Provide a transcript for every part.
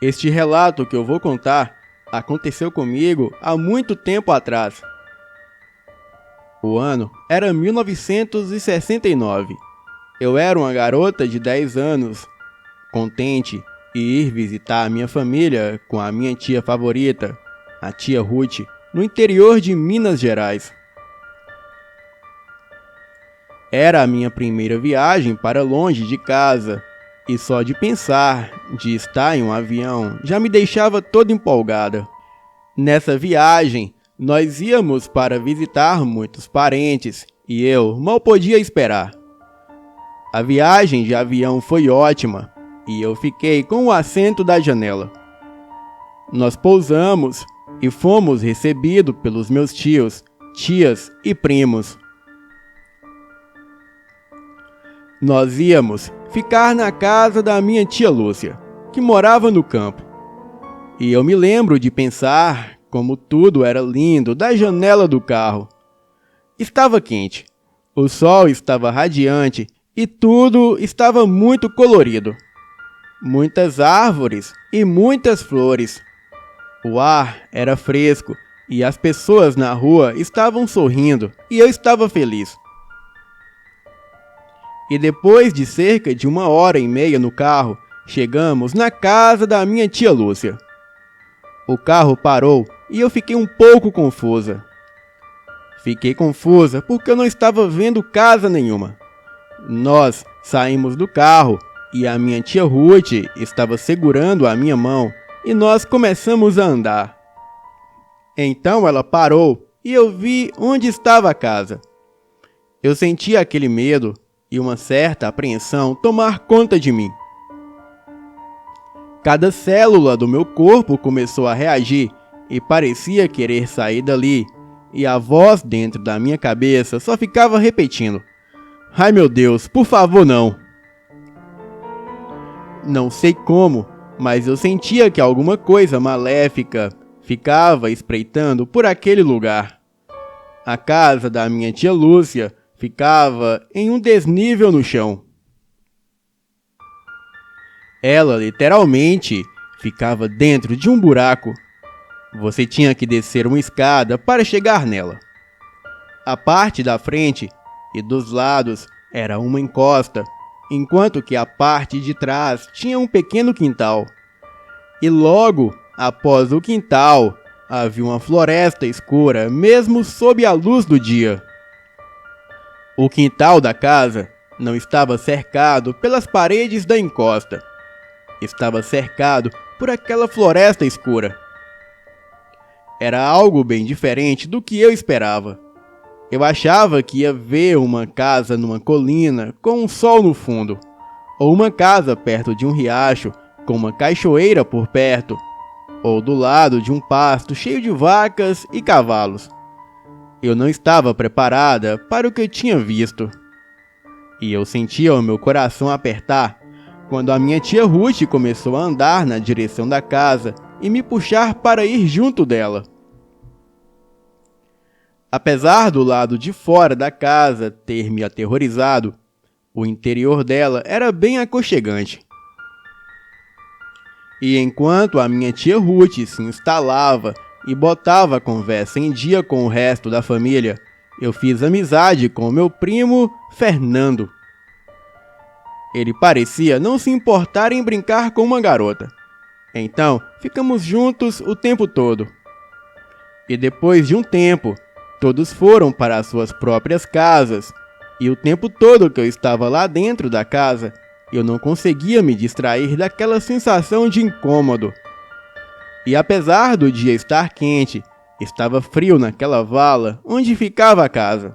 Este relato que eu vou contar aconteceu comigo há muito tempo atrás. O ano era 1969. Eu era uma garota de 10 anos, contente em ir visitar a minha família com a minha tia favorita, a tia Ruth, no interior de Minas Gerais. Era a minha primeira viagem para longe de casa, e só de pensar de estar em um avião já me deixava toda empolgada. Nessa viagem, nós íamos para visitar muitos parentes e eu mal podia esperar. A viagem de avião foi ótima e eu fiquei com o assento da janela. Nós pousamos e fomos recebidos pelos meus tios, tias e primos. Nós íamos ficar na casa da minha tia Lúcia, que morava no campo. E eu me lembro de pensar como tudo era lindo da janela do carro. Estava quente, o sol estava radiante e tudo estava muito colorido. Muitas árvores e muitas flores. O ar era fresco e as pessoas na rua estavam sorrindo e eu estava feliz. E depois de cerca de 1h30 no carro, chegamos na casa da minha tia Lúcia. O carro parou e eu fiquei um pouco confusa. Fiquei confusa porque eu não estava vendo casa nenhuma. Nós saímos do carro e a minha tia Ruth estava segurando a minha mão e nós começamos a andar. Então ela parou e eu vi onde estava a casa. Eu senti aquele medo e uma certa apreensão tomar conta de mim. Cada célula do meu corpo começou a reagir e parecia querer sair dali, e a voz dentro da minha cabeça só ficava repetindo: "Ai meu Deus, por favor não!" Não sei como, mas eu sentia que alguma coisa maléfica ficava espreitando por aquele lugar. A casa da minha tia Lúcia ficava em um desnível no chão. Ela literalmente ficava dentro de um buraco. Você tinha que descer uma escada para chegar nela. A parte da frente e dos lados era uma encosta, enquanto que a parte de trás tinha um pequeno quintal. E logo após o quintal havia uma floresta escura, mesmo sob a luz do dia. O quintal da casa não estava cercado pelas paredes da encosta. Estava cercado por aquela floresta escura. Era algo bem diferente do que eu esperava. Eu achava que ia ver uma casa numa colina com um sol no fundo, ou uma casa perto de um riacho com uma cachoeira por perto, ou do lado de um pasto cheio de vacas e cavalos. Eu não estava preparada para o que eu tinha visto. E eu sentia o meu coração apertar quando a minha tia Ruth começou a andar na direção da casa e me puxar para ir junto dela. Apesar do lado de fora da casa ter me aterrorizado, o interior dela era bem aconchegante. E enquanto a minha tia Ruth se instalava e botava a conversa em dia com o resto da família, eu fiz amizade com meu primo Fernando. Ele parecia não se importar em brincar com uma garota. Então, ficamos juntos o tempo todo. E depois de um tempo, todos foram para as suas próprias casas, e o tempo todo que eu estava lá dentro da casa, eu não conseguia me distrair daquela sensação de incômodo. E apesar do dia estar quente, estava frio naquela vala onde ficava a casa.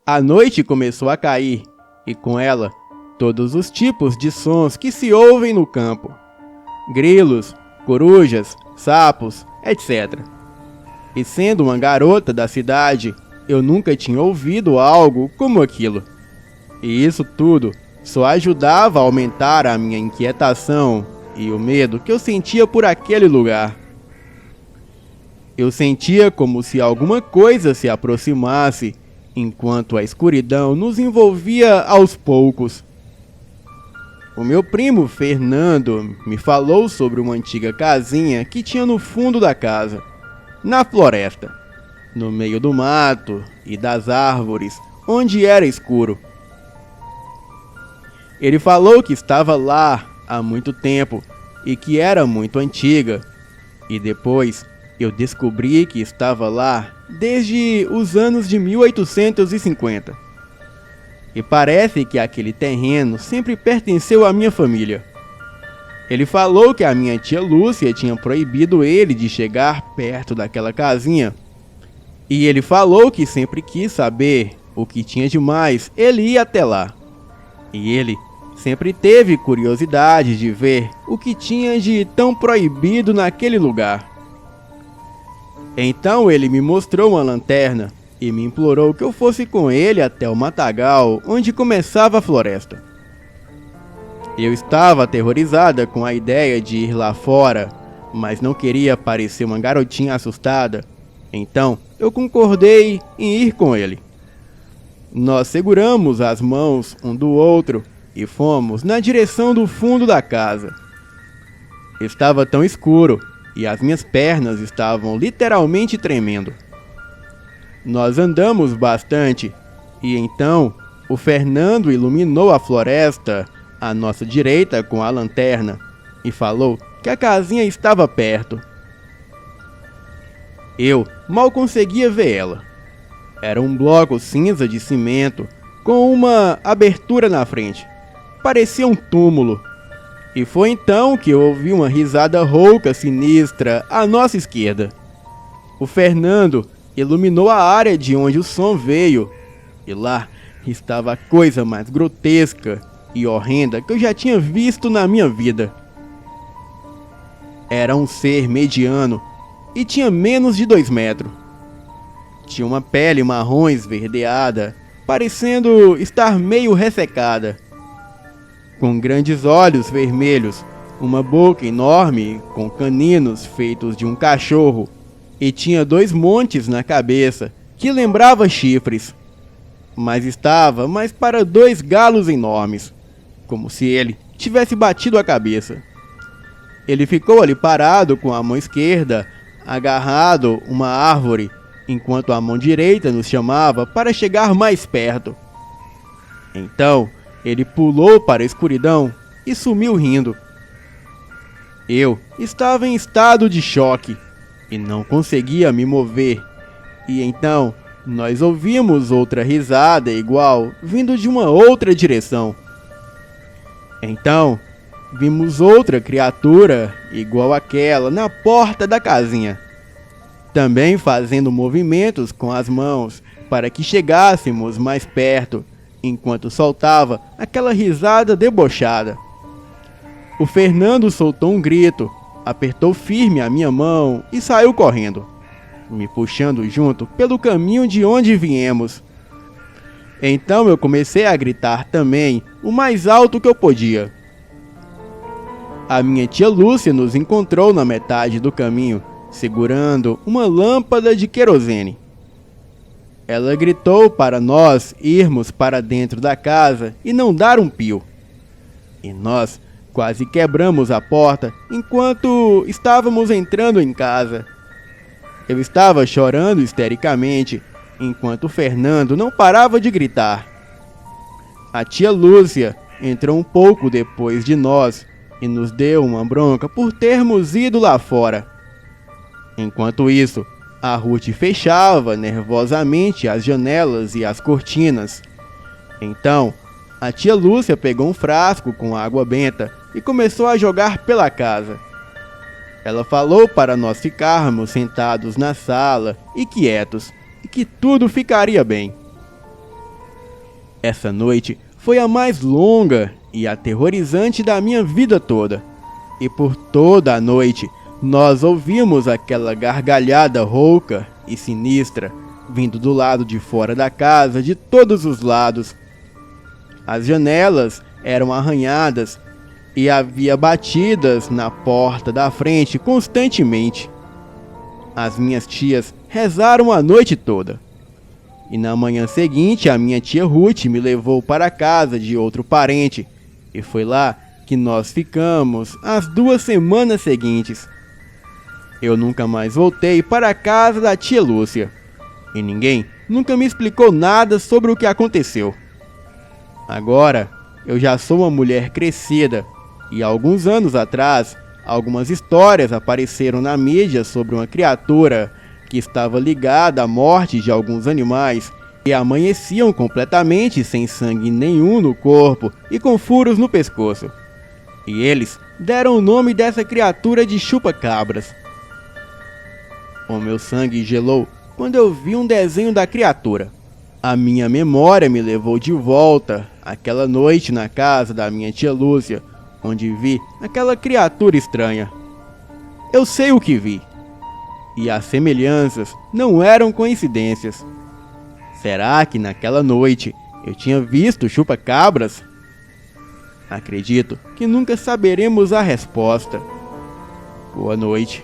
A noite começou a cair, e com ela, todos os tipos de sons que se ouvem no campo. Grilos, corujas, sapos, etc. E sendo uma garota da cidade, eu nunca tinha ouvido algo como aquilo. E isso tudo só ajudava a aumentar a minha inquietação e o medo que eu sentia por aquele lugar. Eu sentia como se alguma coisa se aproximasse, enquanto a escuridão nos envolvia aos poucos. O meu primo Fernando me falou sobre uma antiga casinha que tinha no fundo da casa, na floresta, no meio do mato e das árvores, onde era escuro. Ele falou que estava lá há muito tempo e que era muito antiga, e depois eu descobri que estava lá desde os anos de 1850. E parece que aquele terreno sempre pertenceu à minha família. Ele falou que a minha tia Lúcia tinha proibido ele de chegar perto daquela casinha. E ele falou que sempre quis saber o que tinha de mais, ele ia até lá. E ele sempre teve curiosidade de ver o que tinha de tão proibido naquele lugar. Então ele me mostrou uma lanterna e me implorou que eu fosse com ele até o matagal onde começava a floresta. Eu estava aterrorizada com a ideia de ir lá fora, mas não queria parecer uma garotinha assustada, então eu concordei em ir com ele. Nós seguramos as mãos um do outro e fomos na direção do fundo da casa. Estava tão escuro e as minhas pernas estavam literalmente tremendo. Nós andamos bastante e então o Fernando iluminou a floresta à nossa direita com a lanterna e falou que a casinha estava perto. Eu mal conseguia ver ela. Era um bloco cinza de cimento com uma abertura na frente. Parecia um túmulo. E foi então que eu ouvi uma risada rouca sinistra à nossa esquerda. O Fernando iluminou a área de onde o som veio, e lá estava a coisa mais grotesca e horrenda que eu já tinha visto na minha vida. Era um ser mediano e tinha menos de 2 metros. Tinha uma pele marrom esverdeada, parecendo estar meio ressecada, com grandes olhos vermelhos, uma boca enorme com caninos feitos de um cachorro, e tinha 2 montes na cabeça, que lembrava chifres, mas estava mais para 2 galos enormes, como se ele tivesse batido a cabeça. Ele ficou ali parado com a mão esquerda, agarrado uma árvore, enquanto a mão direita nos chamava para chegar mais perto. Então, ele pulou para a escuridão e sumiu rindo. Eu estava em estado de choque e não conseguia me mover. E então, nós ouvimos outra risada igual, vindo de uma outra direção. Então, vimos outra criatura igual àquela na porta da casinha, também fazendo movimentos com as mãos para que chegássemos mais perto, enquanto soltava aquela risada debochada. O Fernando soltou um grito, apertou firme a minha mão e saiu correndo, me puxando junto pelo caminho de onde viemos. Então eu comecei a gritar também, o mais alto que eu podia. A minha tia Lúcia nos encontrou na metade do caminho, segurando uma lâmpada de querosene. Ela gritou para nós irmos para dentro da casa e não dar um pio. E nós quase quebramos a porta enquanto estávamos entrando em casa. Eu estava chorando histericamente, enquanto o Fernando não parava de gritar. A tia Lúcia entrou um pouco depois de nós e nos deu uma bronca por termos ido lá fora. Enquanto isso, a Ruth fechava nervosamente as janelas e as cortinas. Então, a tia Lúcia pegou um frasco com água benta e começou a jogar pela casa. Ela falou para nós ficarmos sentados na sala e quietos, e que tudo ficaria bem. Essa noite foi a mais longa e aterrorizante da minha vida toda. E por toda a noite, nós ouvimos aquela gargalhada rouca e sinistra, vindo do lado de fora da casa de todos os lados. As janelas eram arranhadas e havia batidas na porta da frente constantemente. As minhas tias rezaram a noite toda. E na manhã seguinte, a minha tia Ruth me levou para a casa de outro parente, e foi lá que nós ficamos as 2 semanas seguintes. Eu nunca mais voltei para a casa da tia Lúcia, e ninguém nunca me explicou nada sobre o que aconteceu. Agora, eu já sou uma mulher crescida, e alguns anos atrás, algumas histórias apareceram na mídia sobre uma criatura que estava ligada à morte de alguns animais que amanheciam completamente sem sangue nenhum no corpo e com furos no pescoço. E eles deram o nome dessa criatura de chupa-cabras. O meu sangue gelou quando eu vi um desenho da criatura. A minha memória me levou de volta àquela noite na casa da minha tia Lúcia, onde vi aquela criatura estranha. Eu sei o que vi. E as semelhanças não eram coincidências. Será que naquela noite eu tinha visto chupa-cabras? Acredito que nunca saberemos a resposta. Boa noite.